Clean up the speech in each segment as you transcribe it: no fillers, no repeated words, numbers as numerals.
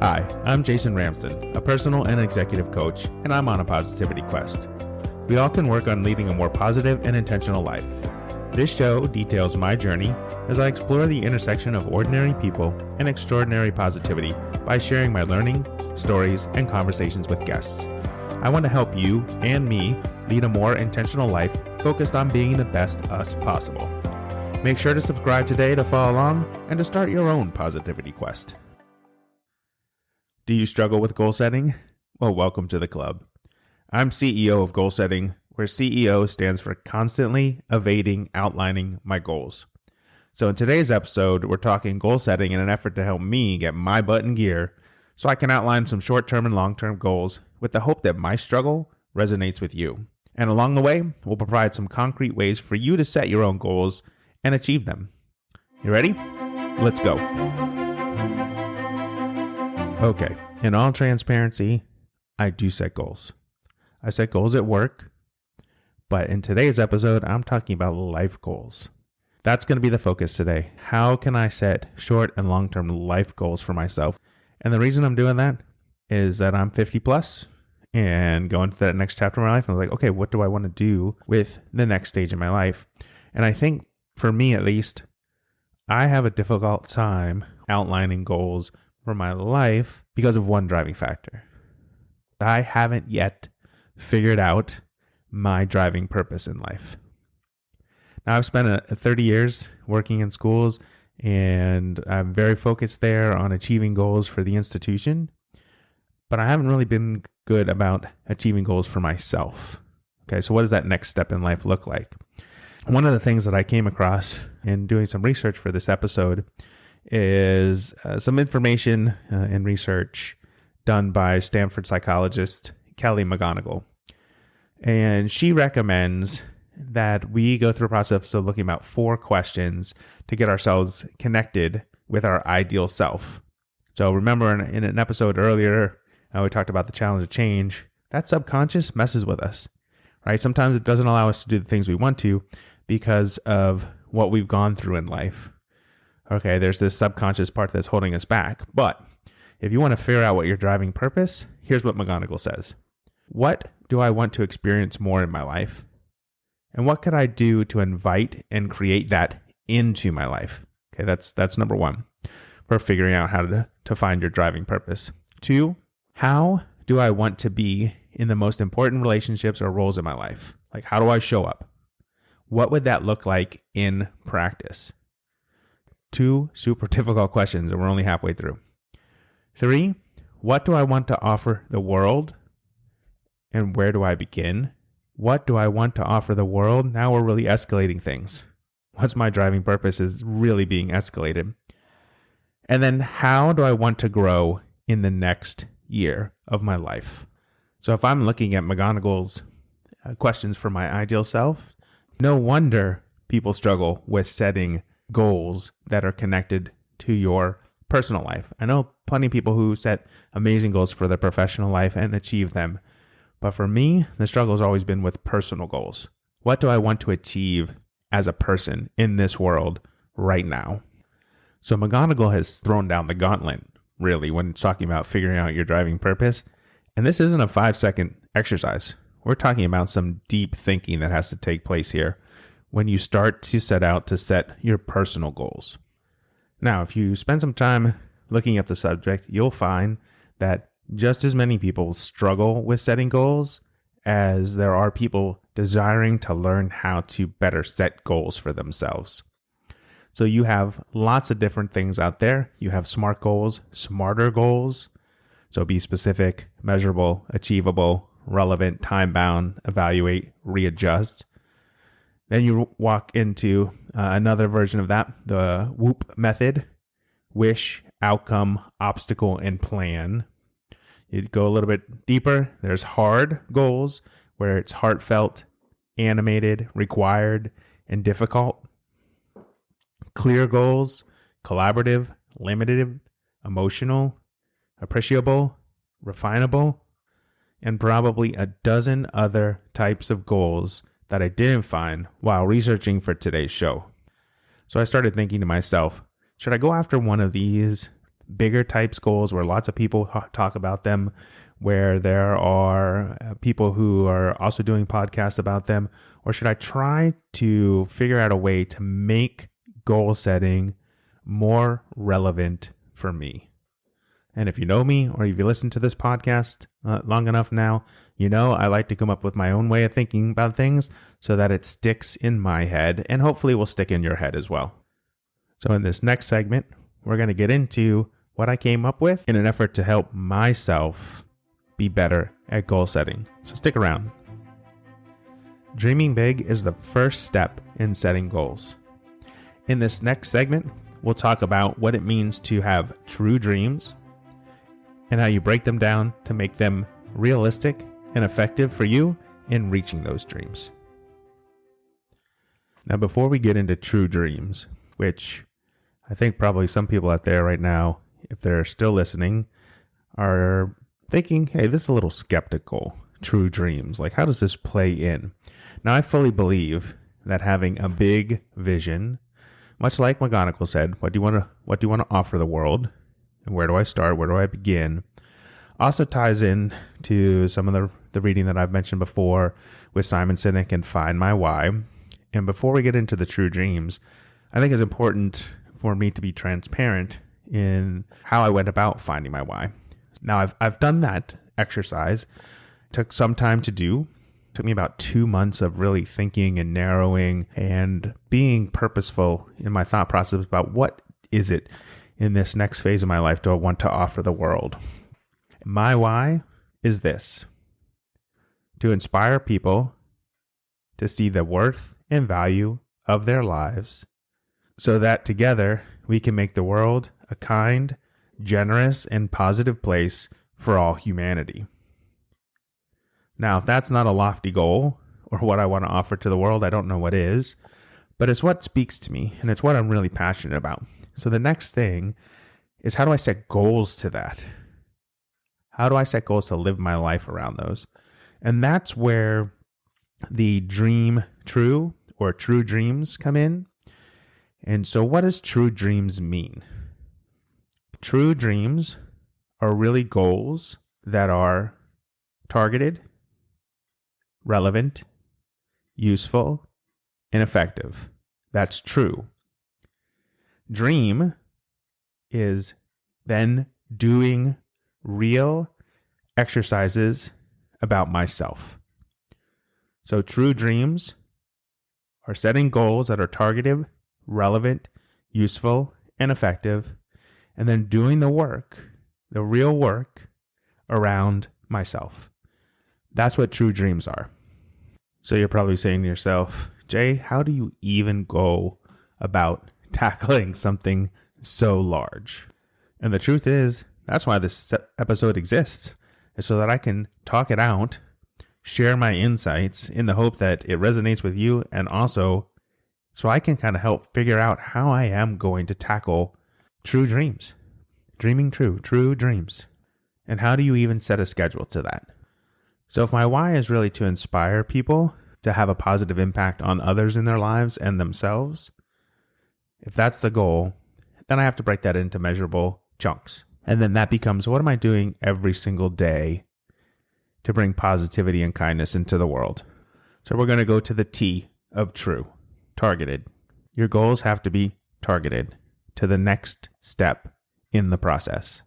Hi, I'm Jason Ramsden, a personal and executive coach, and I'm on a positivity quest. We all can work on leading a more positive and intentional life. This show details my journey as I explore the intersection of ordinary people and extraordinary positivity by sharing my learning, stories, and conversations with guests. I want to help you and me lead a more intentional life focused on being the best us possible. Make sure to subscribe today to follow along and to start your own positivity quest. Do you struggle with goal setting? Well, welcome to the club. I'm CEO of Goal Setting, where CEO stands for constantly evading outlining my goals. So in today's episode, we're talking goal setting in an effort to help me get my butt in gear so I can outline some short-term and long-term goals with the hope that my struggle resonates with you. And along the way, we'll provide some concrete ways for you to set your own goals and achieve them. You ready? Let's go. Okay, in all transparency, I do set goals. I set goals at work, but in today's episode, I'm talking about life goals. That's going to be the focus today. How can I set short and long-term life goals for myself? And the reason I'm doing that is that I'm 50 plus and going to that next chapter of my life. And I was like, okay, what do I want to do with the next stage of my life? And I think for me, at least, I have a difficult time outlining goals for my life because of one driving factor. I haven't yet figured out my driving purpose in life. Now, I've spent 30 years working in schools, and I'm very focused there on achieving goals for the institution, but I haven't really been good about achieving goals for myself. Okay, so what does that next step in life look like? One of the things that I came across in doing some research for this episode is some information and research done by Stanford psychologist Kelly McGonigal. And she recommends that we go through a process of looking at 4 questions to get ourselves connected with our ideal self. So remember in an episode earlier, we talked about the challenge of change. That subconscious messes with us, right? Sometimes it doesn't allow us to do the things we want to because of what we've gone through in life. Okay, there's this subconscious part that's holding us back. But if you want to figure out what your driving purpose, here's what McGonigal says. What do I want to experience more in my life? And what could I do to invite and create that into my life? Okay, that's number 1 for figuring out how to find your driving purpose. 2, how do I want to be in the most important relationships or roles in my life? Like, how do I show up? What would that look like in practice? 2 super difficult questions, and we're only halfway through. 3, what do I want to offer the world? And where do I begin? What do I want to offer the world? Now we're really escalating things. What's my driving purpose is really being escalated. And then how do I want to grow in the next year of my life? So if I'm looking at McGonigal's questions for my ideal self, no wonder people struggle with setting goals that are connected to your personal life. I know plenty of people who set amazing goals for their professional life and achieve them. But for me, the struggle has always been with personal goals. What do I want to achieve as a person in this world right now? So McGonigal has thrown down the gauntlet, really, when talking about figuring out your driving purpose. And this isn't a 5-second exercise. We're talking about some deep thinking that has to take place here when you start to set out to set your personal goals. Now, if you spend some time looking at the subject, you'll find that just as many people struggle with setting goals as there are people desiring to learn how to better set goals for themselves. So you have lots of different things out there. You have SMART goals, smarter goals. So be specific, measurable, achievable, relevant, time-bound, evaluate, readjust. Then you walk into another version of that, the WOOP method: wish, outcome, obstacle, and plan. You go a little bit deeper. There's hard goals, where it's heartfelt, animated, required, and difficult. Clear goals: collaborative, limited, emotional, appreciable, refinable, and probably a dozen other types of goals that I didn't find while researching for today's show. So I started thinking to myself, should I go after one of these bigger types goals where lots of people talk about them, where there are people who are also doing podcasts about them? Or should I try to figure out a way to make goal setting more relevant for me? And if you know me, or if you listen to this podcast long enough now, you know I like to come up with my own way of thinking about things so that it sticks in my head and hopefully will stick in your head as well. So in this next segment, we're going to get into what I came up with in an effort to help myself be better at goal setting. So stick around. Dreaming big is the first step in setting goals. In this next segment, we'll talk about what it means to have true dreams and how you break them down to make them realistic and effective for you in reaching those dreams. Now, before we get into true dreams, which I think probably some people out there right now, if they're still listening, are thinking, hey, this is a little skeptical. True dreams, like how does this play in? Now, I fully believe that having a big vision, much like McGonagall said, what do you want to offer the world? And where do I start? Where do I begin? Also ties in to some of the reading that I've mentioned before with Simon Sinek and Find My Why. And before we get into the true dreams, I think it's important for me to be transparent in how I went about finding my why. Now, I've done that exercise. It took some time to do. It took me about 2 months of really thinking and narrowing and being purposeful in my thought process about what is it in this next phase of my life do I want to offer the world. My why is this: to inspire people to see the worth and value of their lives so that together we can make the world a kind, generous, and positive place for all humanity. Now, if that's not a lofty goal or what I want to offer to the world, I don't know what is, but it's what speaks to me and it's what I'm really passionate about. So the next thing is, how do I set goals to that? How do I set goals to live my life around those? And that's where the dream true or true dreams come in. And so what does true dreams mean? True dreams are really goals that are targeted, relevant, useful, and effective. That's true. Dream is then doing real exercises about myself. So true dreams are setting goals that are targeted, relevant, useful, and effective, and then doing the work, the real work around myself. That's what true dreams are. So you're probably saying to yourself, Jay, how do you even go about tackling something so large? And the truth is, that's why this episode exists, is so that I can talk it out, share my insights in the hope that it resonates with you, and also so I can kind of help figure out how I am going to tackle true dreams, dreaming true dreams. And how do you even set a schedule to that? So if my why is really to inspire people to have a positive impact on others in their lives and themselves, if that's the goal, then I have to break that into measurable chunks. And then that becomes, what am I doing every single day to bring positivity and kindness into the world? So we're going to go to the T of true, targeted. Your goals have to be targeted to the next step in the process.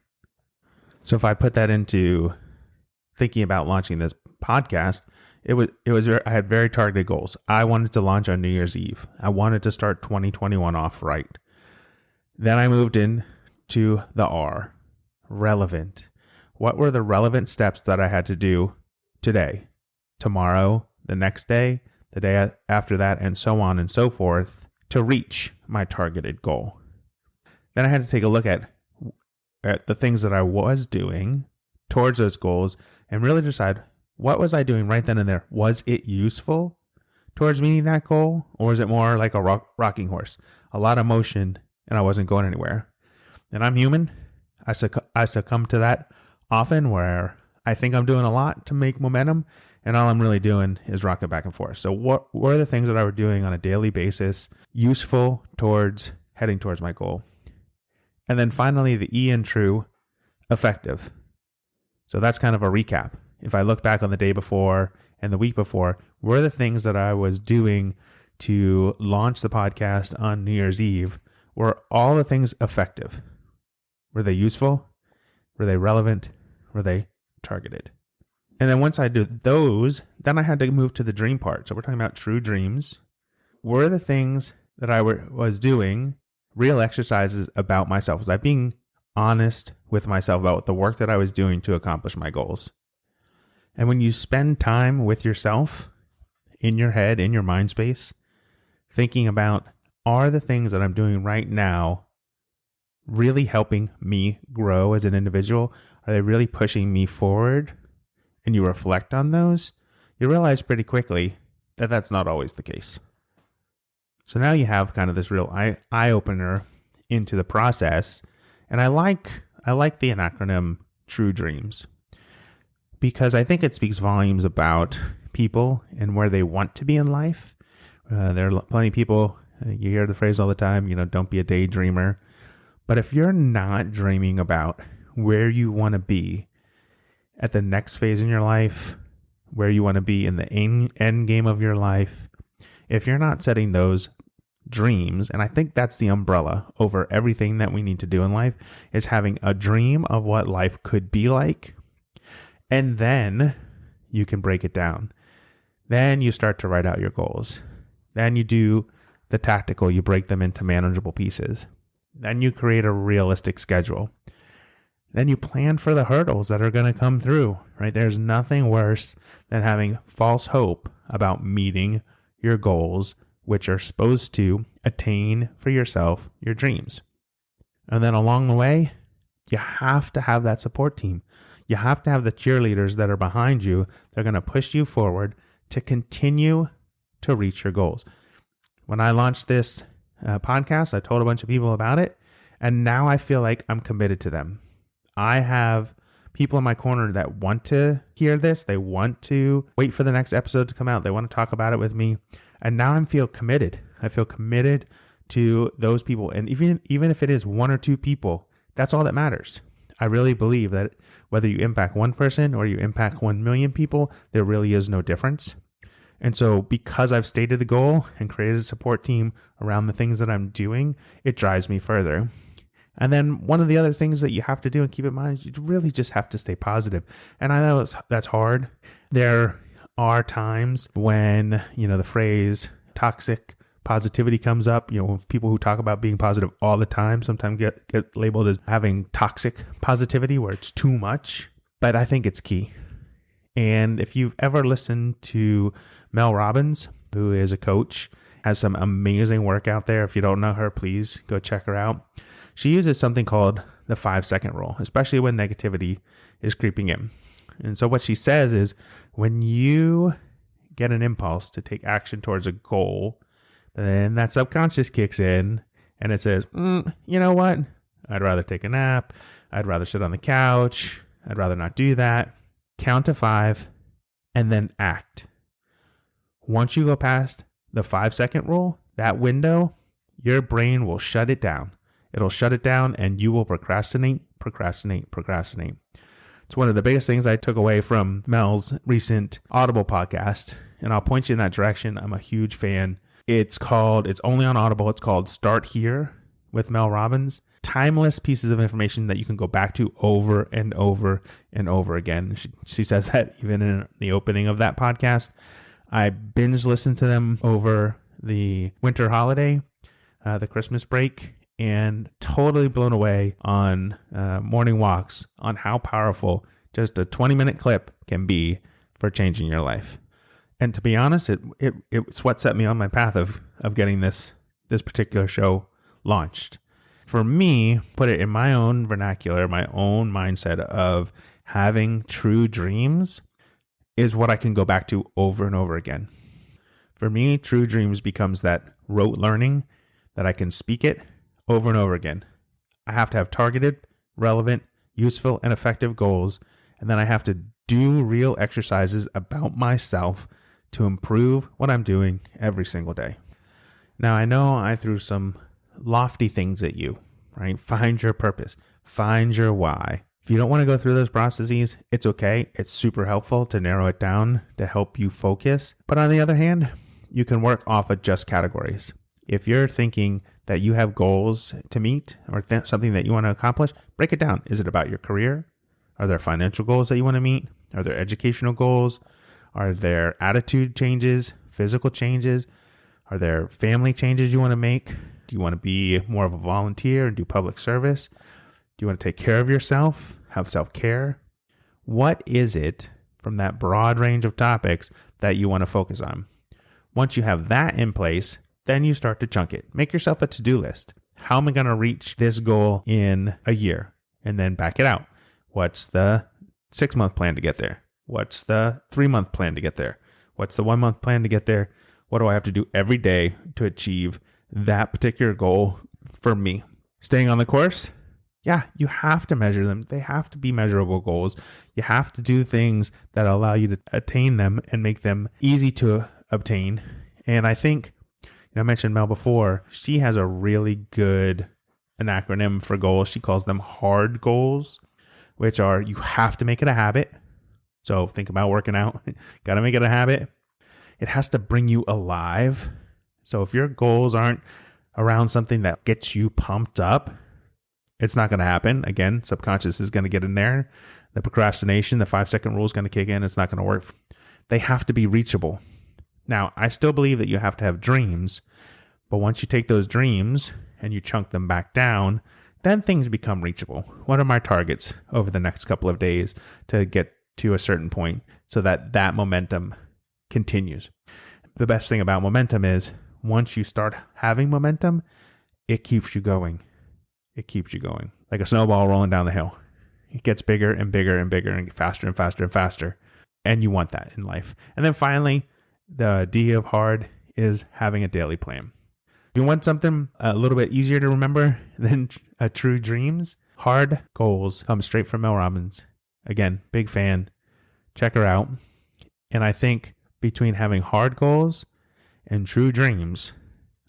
So if I put that into thinking about launching this podcast, I had very targeted goals. I wanted to launch on New Year's Eve. I wanted to start 2021 off right. Then I moved in to the R, relevant. What were the relevant steps that I had to do today, tomorrow, the next day, the day after that, and so on and so forth to reach my targeted goal? Then I had to take a look at the things that I was doing towards those goals and really decide, what was I doing right then and there? Was it useful towards meeting that goal? Or is it more like a rocking horse? A lot of motion and I wasn't going anywhere. And I'm human. I succumb to that often, where I think I'm doing a lot to make momentum and all I'm really doing is rocking back and forth. So what were the things that I were doing on a daily basis useful towards heading towards my goal? And then finally, the E in TR.U.E, effective. So that's kind of a recap. If I look back on the day before and the week before, were the things that I was doing to launch the podcast on New Year's Eve, were all the things effective? Were they useful? Were they relevant? Were they targeted? And then once I did those, then I had to move to the dream part. So we're talking about true dreams. Were the things that I was doing real exercises about myself? Was I being honest with myself about the work that I was doing to accomplish my goals? And when you spend time with yourself, in your head, in your mind space, thinking about, are the things that I'm doing right now really helping me grow as an individual? Are they really pushing me forward? And you reflect on those, you realize pretty quickly that that's not always the case. So now you have kind of this real eye-opener into the process. And I like the acronym True Dreams, because I think it speaks volumes about people and where they want to be in life. There are plenty of people, you hear the phrase all the time, don't be a daydreamer. But if you're not dreaming about where you want to be at the next phase in your life, where you want to be in the end game of your life, if you're not setting those dreams, and I think that's the umbrella over everything that we need to do in life, is having a dream of what life could be like, and then you can break it down. Then you start to write out your goals. Then you do the tactical, you break them into manageable pieces. Then you create a realistic schedule. Then you plan for the hurdles that are going to come through, right? There's nothing worse than having false hope about meeting your goals, which are supposed to attain for yourself your dreams. And then along the way, you have to have that support team. You have to have the cheerleaders that are behind you. They're going to push you forward to continue to reach your goals. When I launched this podcast, I told a bunch of people about it, and now I feel like I'm committed to them. I have people in my corner that want to hear this. They want to wait for the next episode to come out. They want to talk about it with me. And now I feel committed. I feel committed to those people. And even if it is one or two people, that's all that matters. I really believe that whether you impact one person or you impact 1 million people, there really is no difference. And so because I've stated the goal and created a support team around the things that I'm doing, it drives me further. And then one of the other things that you have to do and keep in mind is you really just have to stay positive. And I know that's hard. There are times when, the phrase toxic positivity comes up. People who talk about being positive all the time sometimes get labeled as having toxic positivity where it's too much. But I think it's key. And if you've ever listened to Mel Robbins, who is a coach, has some amazing work out there. If you don't know her, please go check her out. She uses something called the 5-second rule, especially when negativity is creeping in. And so what she says is when you get an impulse to take action towards a goal, then that subconscious kicks in and it says, you know what? I'd rather take a nap. I'd rather sit on the couch. I'd rather not do that. Count to 5 and then act. Once you go past the 5-second rule, that window, your brain will shut it down. It'll shut it down and you will procrastinate. It's one of the biggest things I took away from Mel's recent Audible podcast, and I'll point you in that direction. I'm a huge fan. It's only on Audible. It's called Start Here with Mel Robbins. Timeless pieces of information that you can go back to over and over and over again. She says that even in the opening of that podcast. I binge listened to them over the winter holiday, the Christmas break, and totally blown away on morning walks on how powerful just a 20-minute clip can be for changing your life. And to be honest, it's what set me on my path of getting this particular show launched. For me, put it in my own vernacular, my own mindset of having true dreams is what I can go back to over and over again. For me, true dreams becomes that rote learning that I can speak it over and over again. I have to have targeted, relevant, useful, and effective goals, and then I have to do real exercises about myself to improve what I'm doing every single day. Now, I know I threw some lofty things at you right? Find your purpose. Find your why. If you don't want to go through those processes, it's okay. It's super helpful to narrow it down to help you focus. But on the other hand, you can work off of just categories. If you're thinking that you have goals to meet or something that you want to accomplish, break it down. Is it about your career? Are there financial goals that you want to meet? Are there educational goals? Are there attitude changes, physical changes? Are there family changes you want to make? Do you want to be more of a volunteer and do public service? Do you want to take care of yourself, have self-care? What is it from that broad range of topics that you want to focus on? Once you have that in place, then you start to chunk it. Make yourself a to-do list. How am I going to reach this goal in a year? And then back it out. What's the 6-month plan to get there? What's the 3-month plan to get there? What's the 1-month plan to get there? What do I have to do every day to achieve that particular goal for me? Staying on the course? Yeah, you have to measure them. They have to be measurable goals. You have to do things that allow you to attain them and make them easy to obtain. And I think, I mentioned Mel before, she has a really good an acronym for goals. She calls them HARD goals, which are you have to make it a habit. So think about working out. Got to make it a habit. It has to bring you alive. So if your goals aren't around something that gets you pumped up, it's not going to happen. Again, subconscious is going to get in there. The procrastination, the 5-second rule is going to kick in. It's not going to work. They have to be reachable. Now, I still believe that you have to have dreams, but once you take those dreams and you chunk them back down, then things become reachable. What are my targets over the next couple of days to get to a certain point so that that momentum continues? The best thing about momentum is once you start having momentum, it keeps you going. It keeps you going like a snowball rolling down the hill. It gets bigger and bigger and bigger and faster and faster and faster. And you want that in life. And then finally, the D of hard is having a daily plan. If you want something a little bit easier to remember than true dreams, hard goals come straight from Mel Robbins. Again, big fan. Check her out. And I think between having hard goals and true dreams,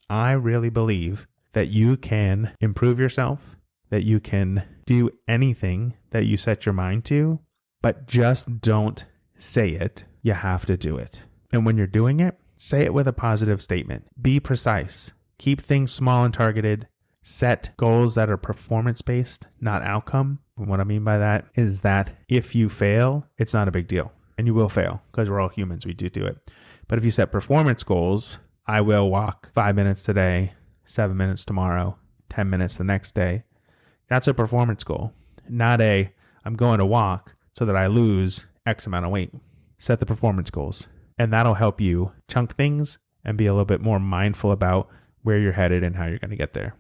I really believe that you can improve yourself, that you can do anything that you set your mind to, but just don't say it. You have to do it. And when you're doing it, say it with a positive statement. Be precise. Keep things small and targeted. Set goals that are performance-based, not outcome. And what I mean by that is that if you fail, it's not a big deal. And you will fail because we're all humans. We do it. But if you set performance goals, I will walk 5 minutes today, 7 minutes tomorrow, 10 minutes the next day. That's a performance goal, not a I'm going to walk so that I lose X amount of weight. Set the performance goals, and that'll help you chunk things and be a little bit more mindful about where you're headed and how you're going to get there.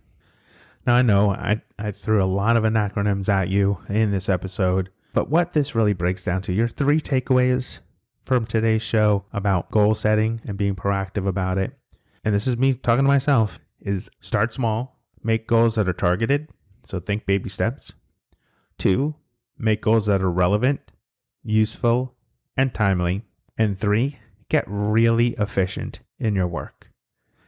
Now, I know I threw a lot of acronyms at you in this episode, but what this really breaks down to, your 3 takeaways from today's show about goal setting and being proactive about it, and this is me talking to myself, is start small, make goals that are targeted, so think baby steps. 2, make goals that are relevant, useful, and timely. And 3, get really efficient in your work.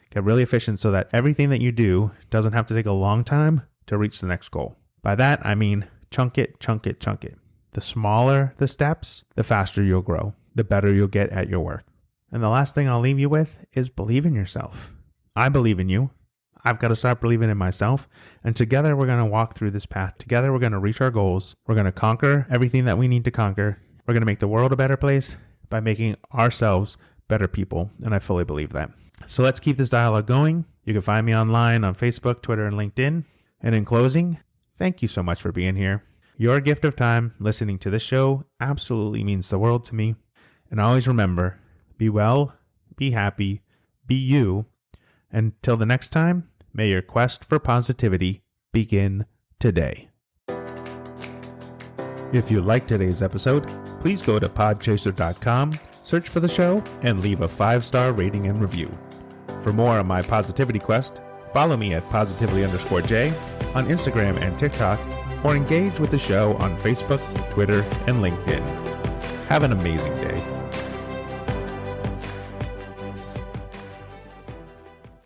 Get really efficient so that everything that you do doesn't have to take a long time to reach the next goal. By that, I mean chunk it, chunk it, chunk it. The smaller the steps, the faster you'll grow, the better you'll get at your work. And the last thing I'll leave you with is believe in yourself. I believe in you. I've got to start believing in myself. And together we're going to walk through this path. Together we're going to reach our goals. We're going to conquer everything that we need to conquer. We're going to make the world a better place by making ourselves better people. And I fully believe that. So let's keep this dialogue going. You can find me online on Facebook, Twitter, and LinkedIn. And in closing, thank you so much for being here. Your gift of time listening to this show absolutely means the world to me. And always remember, be well, be happy, be you. Until the next time, may your quest for positivity begin today. If you liked today's episode, please go to podchaser.com, search for the show, and leave a 5-star rating and review. For more on my positivity quest, follow me at positively_J on Instagram and TikTok, or engage with the show on Facebook, Twitter, and LinkedIn. Have an amazing day.